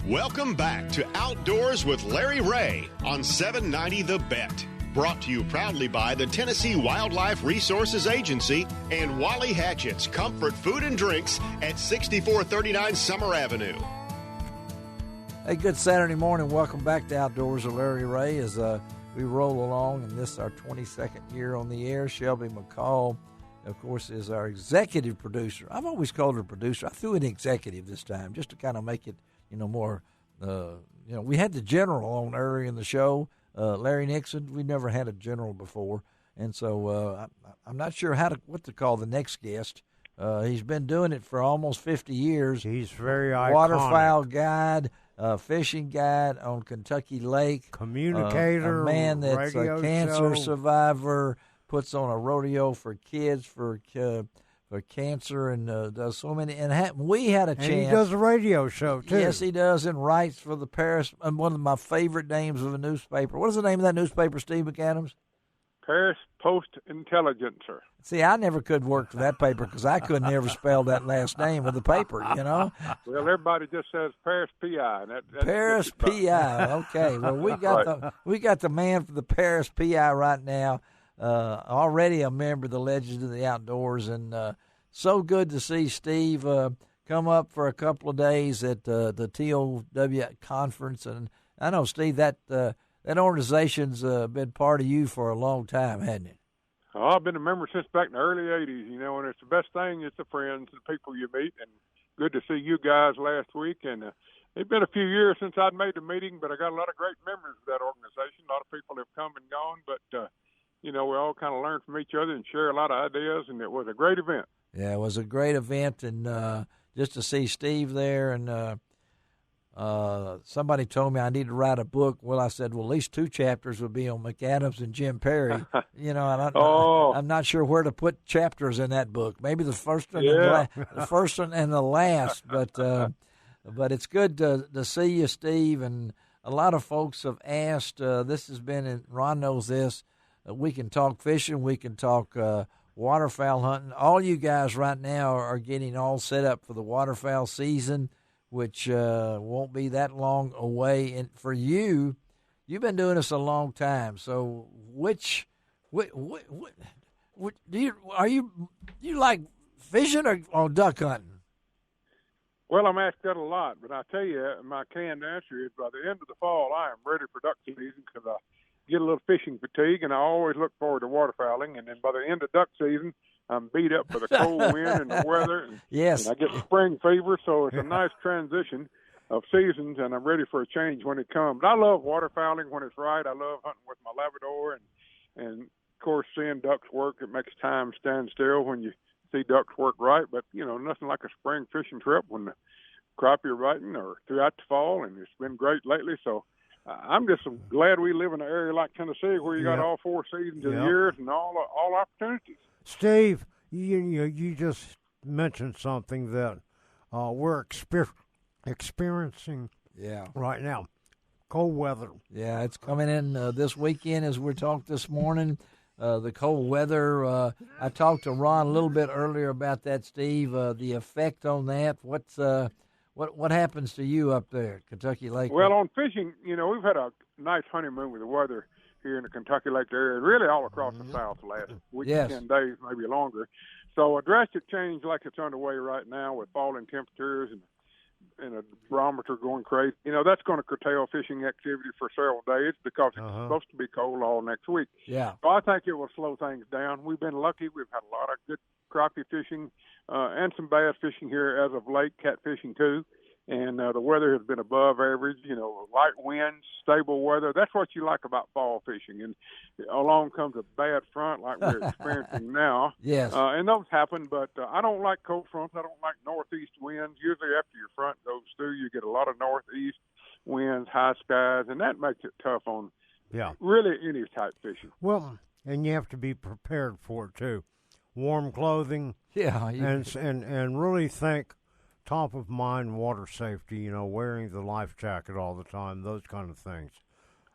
Welcome back to Outdoors with Larry Ray on 790 The Bet. Brought to you proudly by the Tennessee Wildlife Resources Agency and Wally Hatchett's Comfort Food and Drinks at 6439 Summer Avenue. Hey, good Saturday morning. Welcome back to Outdoors with Larry Ray as we roll along, and this is our 22nd year on the air. Shelby McCall, of course, is our executive producer. I've always called her producer. I threw in executive this time just to kind of make it, more, we had the general on earlier in the show, Larry Nixon. We never had a general before, and so I'm not sure what to call the next guest. He's been doing it for almost 50 years. He's very iconic. Waterfowl guide, fishing guide on Kentucky Lake. Communicator, a man that's a cancer survivor, puts on a rodeo for kids for cancer, and does so many. And we had a chance. And he does a radio show, too. Yes, he does, and writes for the Paris, one of my favorite names of a newspaper. What is the name of that newspaper, Steve McCadams? Paris Post-Intelligencer. See, I never could work for that paper because I couldn't ever spell that last name of the paper, Well, everybody just says Paris PI. Paris PI. Okay. Well, we got the man for the Paris PI right now. Already a member of the Legends of the Outdoors, and so good to see Steve come up for a couple of days at the TOW conference. And I know, Steve, that organization's been part of you for a long time, hasn't it? Oh, I've been a member since back in the early 80s, and it's the best thing. It's the friends and people you meet, and good to see you guys last week. And it's been a few years since I'd made the meeting, but I got a lot of great memories of that organization. A lot of people have come and gone, but, we all kind of learn from each other and share a lot of ideas, and it was a great event. Yeah, it was a great event, and just to see Steve there, and somebody told me I need to write a book. Well, I said, at least 2 chapters would be on McCadams and Jim Perry. And I'm not sure where to put chapters in that book. Maybe the first one, the first one and the last. But it's good to see you, Steve. And a lot of folks have asked. This has been, and Ron knows this. We can talk fishing. We can talk waterfowl hunting. All you guys right now are getting all set up for the waterfowl season, which won't be that long away. And for you, you've been doing this a long time. So, do you like fishing or duck hunting? Well, I'm asked that a lot, but I tell you, my canned answer is by the end of the fall, I am ready for duck season because I get a little fishing fatigue, and I always look forward to waterfowling. And then by the end of duck season, I'm beat up by the cold wind and the weather. And, yes. And I get spring fever, so it's a nice transition of seasons, and I'm ready for a change when it comes. I love waterfowling when it's right. I love hunting with my Labrador, and of course, seeing ducks work, it makes time stand still when you see ducks work right. But, nothing like a spring fishing trip when the crappie are biting or throughout the fall, and it's been great lately. So I'm just glad we live in an area like Tennessee where you got all 4 seasons of the year and all opportunities. Steve, you just mentioned something that we're experiencing right now. Cold weather. Yeah, it's coming in this weekend as we talked this morning. The cold weather. I talked to Ron a little bit earlier about that, Steve, the effect on that. What happens to you up there, Kentucky Lake? Well, on fishing, we've had a nice honeymoon with the weather here in the Kentucky Lake area, really all across the South the last week, 10 days, maybe longer. So a drastic change like it's underway right now with falling temperatures and a barometer going crazy. That's going to curtail fishing activity for several days because it's supposed to be cold all next week. Yeah. So I think it will slow things down. We've been lucky. We've had a lot of good crappie fishing and some bass fishing here as of late, catfishing too. And the weather has been above average, light winds, stable weather. That's what you like about fall fishing. And along comes a bad front like we're experiencing now. Yes. And those happen, but I don't like cold fronts. I don't like northeast winds. Usually after your front goes through, you get a lot of northeast winds, high skies, and that makes it tough on really any type fishing. Well, and you have to be prepared for it, too. Warm clothing. Yeah. And really think top of mind water safety, wearing the life jacket all the time, those kind of things.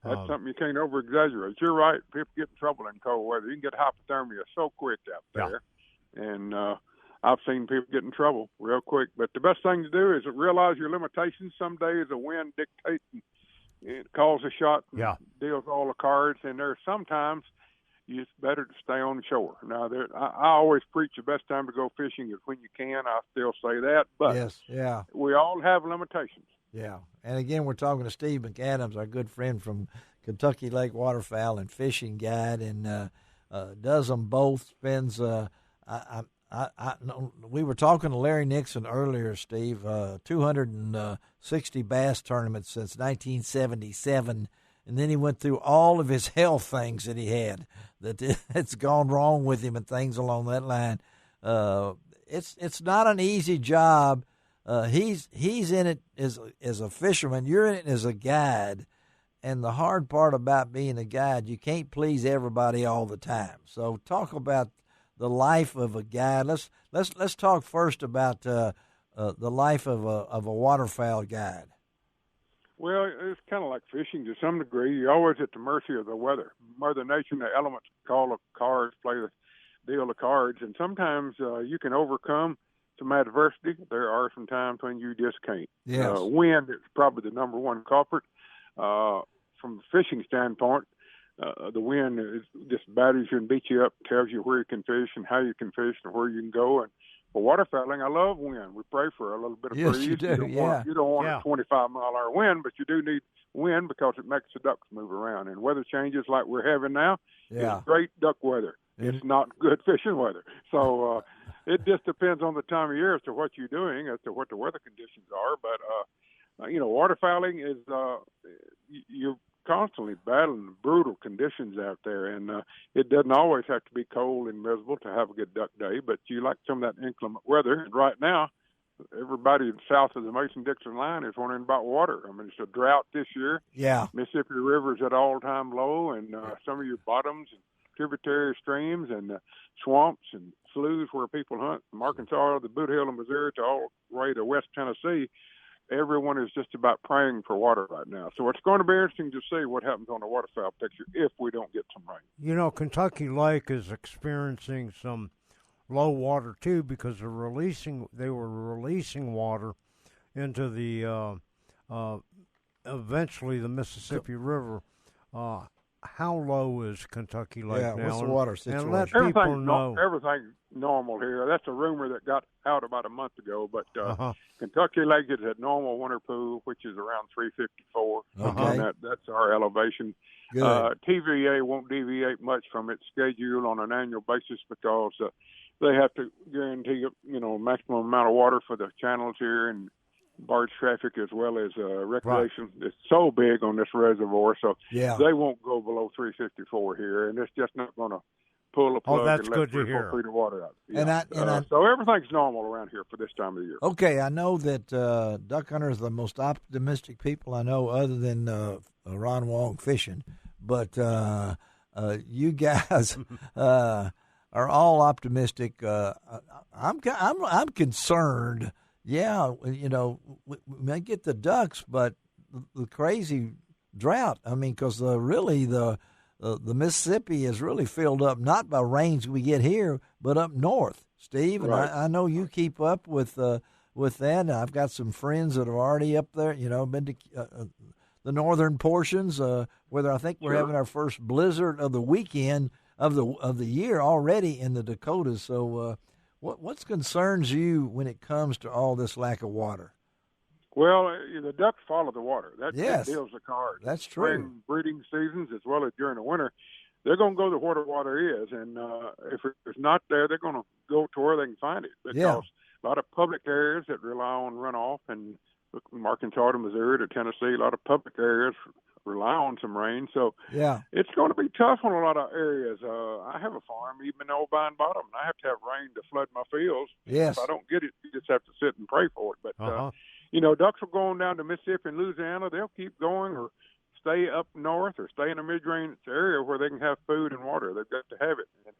That's something you can't over-exaggerate. You're right. People get in trouble in cold weather. You can get hypothermia so quick out there. Yeah. And I've seen people get in trouble real quick. But the best thing to do is realize your limitations. Some days the wind dictates and it calls a shot and deals all the cards. And there's sometimes it's better to stay on the shore. Now, I always preach the best time to go fishing is when you can. I still say that. But we all have limitations. Yeah. And again, we're talking to Steve McCadams, our good friend from Kentucky Lake Waterfowl and Fishing Guide, and does them both. Spends we were talking to Larry Nixon earlier, Steve. 260 bass tournaments since 1977, and then he went through all of his health things that he had that's gone wrong with him and things along that line. It's not an easy job. He's in it as a fisherman. You're in it as a guide. And the hard part about being a guide, you can't please everybody all the time. So talk about the life of a guide. Let's talk first about the life of a waterfowl guide. Well, it's kind of like fishing to some degree. You're always at the mercy of the weather. Mother Nature and the elements call the cards, play the deal of cards, and sometimes you can overcome some adversity. There are some times when you just can't. Yes. Wind is probably the number one culprit. From a fishing standpoint, the wind is just batters you and beats you up, tells you where you can fish and how you can fish and where you can go. And for waterfowling, I love wind. We pray for a little bit of breeze. You do, you don't want a 25-mile-an-hour wind, but you do need wind because it makes the ducks move around. And weather changes like we're having now. It's great duck weather. It's not good fishing weather. So it just depends on the time of year as to what you're doing, as to what the weather conditions are. But, waterfowling is you're constantly battling brutal conditions out there, and it doesn't always have to be cold and miserable to have a good duck day, but you like some of that inclement weather. And right now, everybody south of the Mason-Dixon line is wondering about water. I mean, it's a drought this year. Yeah. Mississippi River's at all-time low, and some of your bottoms and tributary streams and swamps and sloughs where people hunt from Arkansas, the Boot Hill of Missouri to all the way to West Tennessee, everyone is just about praying for water right now. So it's going to be interesting to see what happens on the waterfowl picture if we don't get some rain. You know, Kentucky Lake is experiencing some low water too because they were releasing water into the eventually the Mississippi River. How low is Kentucky Lake now? What's the water situation? And let people know. Everything's normal here. That's a rumor that got out about a month ago. But Kentucky Lake is at normal winter pool, which is around 354. Okay. That's our elevation. TVA won't deviate much from its schedule on an annual basis because they have to guarantee, maximum amount of water for the channels here and barge traffic as well as recreation. Right. It's so big on this reservoir, so they won't go below 354 here, and it's just not going to pull a plug that's and let good to 3 or 4 hear. feet of water out. And so everything's normal around here for this time of the year. Okay, I know that duck hunters are the most optimistic people I know other than Ron Wong fishing, but you guys are all optimistic. I'm concerned. Yeah, we may get the ducks, but the crazy drought. I mean, because the Mississippi is really filled up, not by rains we get here, but up north, Steve. And I know you keep up with that. I've got some friends that are already up there, been to the northern portions, where I think we're having our first blizzard of the weekend of the year already in the Dakotas. So what concerns you when it comes to all this lack of water? Well, the ducks follow the water. That deals the cards. That's true. Spring breeding seasons as well as during the winter, they're going to go to where the water is. And if it's not there, they're going to go to where they can find it. Because a lot of public areas that rely on runoff, and from Arkansas to Missouri to Tennessee, a lot of public areas rely on some rain. So it's going to be tough on a lot of areas. I have a farm, even in Old Vine Bottom, and I have to have rain to flood my fields. Yes. If I don't get it, you just have to sit and pray for it. But, ducks are going down to Mississippi and Louisiana. They'll keep going or stay up north or stay in a mid-range area where they can have food and water. They've got to have it. And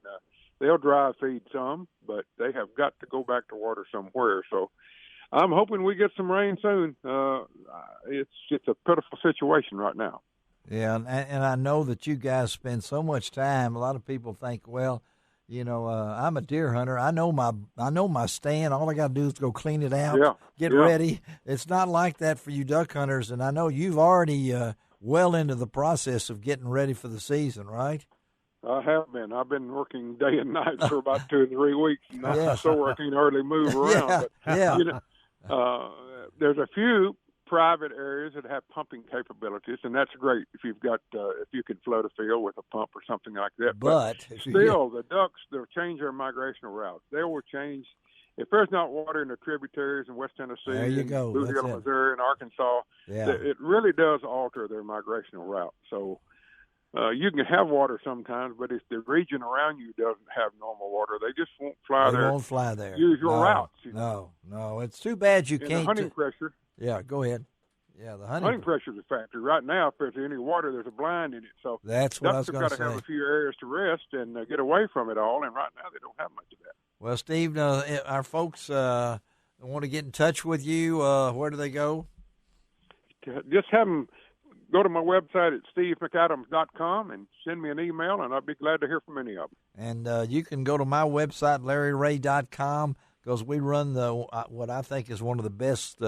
they'll dry feed some, but they have got to go back to water somewhere. So I'm hoping we get some rain soon. It's a pitiful situation right now. Yeah, and I know that you guys spend so much time. A lot of people think, well, I'm a deer hunter. I know my stand. All I got to do is go clean it out, get Yeah. ready. It's not like that for you duck hunters, and I know you've already well into the process of getting ready for the season, right? I have been. I've been working day and night for about 2 or 3 weeks, and I'm so working early move around. There's a few private areas that have pumping capabilities, and that's great if you've got if you can flood a field with a pump or something like that. But still, the ducks, they'll change their migrational routes. They will change if there's not water in the tributaries in West Tennessee, there you go. Blue Hill, Missouri, and Arkansas. It really does alter their migrational route. So you can have water sometimes, but if the region around you doesn't have normal water, they just won't fly there. They won't fly there. Usual routes. No. It's too bad you can't. The hunting pressure. Yeah, go ahead. Yeah, the hunting pressure is a factor. Right now, if there's any water, there's a blind in it. So that's what I was going to say. Ducks have got to have a few areas to rest and get away from it all, and right now they don't have much of that. Well, Steve, our folks want to get in touch with you. Where do they go? Just have them go to my website at stevemccadams.com and send me an email, and I'd be glad to hear from any of them. And you can go to my website, larryray.com, because we run what I think is one of the best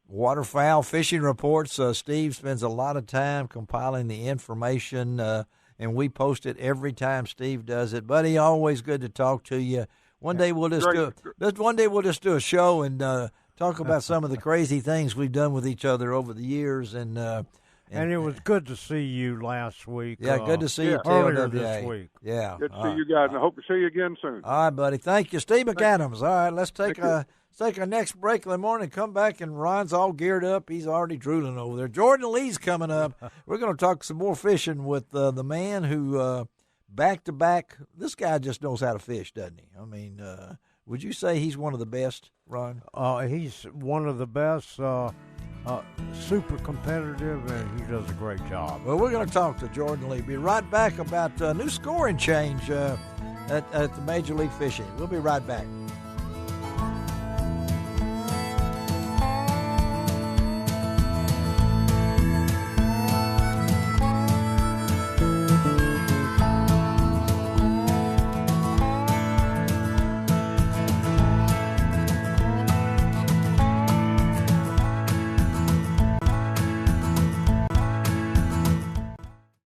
waterfowl fishing reports. Steve spends a lot of time compiling the information, and we post it every time Steve does it. Buddy, always good to talk to you. One day we'll just do a show and talk about some of the crazy things we've done with each other over the years. And it was good to see you last week. Yeah, good to see you earlier this week. Yeah, good to see you guys, and I hope to see you again soon. All right, buddy. Thank you, Steve McCadams. All right, let's take our next break in the morning. Come back, and Ron's all geared up. He's already drooling over there. Jordan Lee's coming up. We're going to talk some more fishing with the man who back-to-back. This guy just knows how to fish, doesn't he? I mean, would you say he's one of the best, Ron? He's one of the best. Super competitive, and he does a great job. Well, we're going to talk to Jordan Lee. Be right back about a new scoring change at the Major League Fishing. We'll be right back.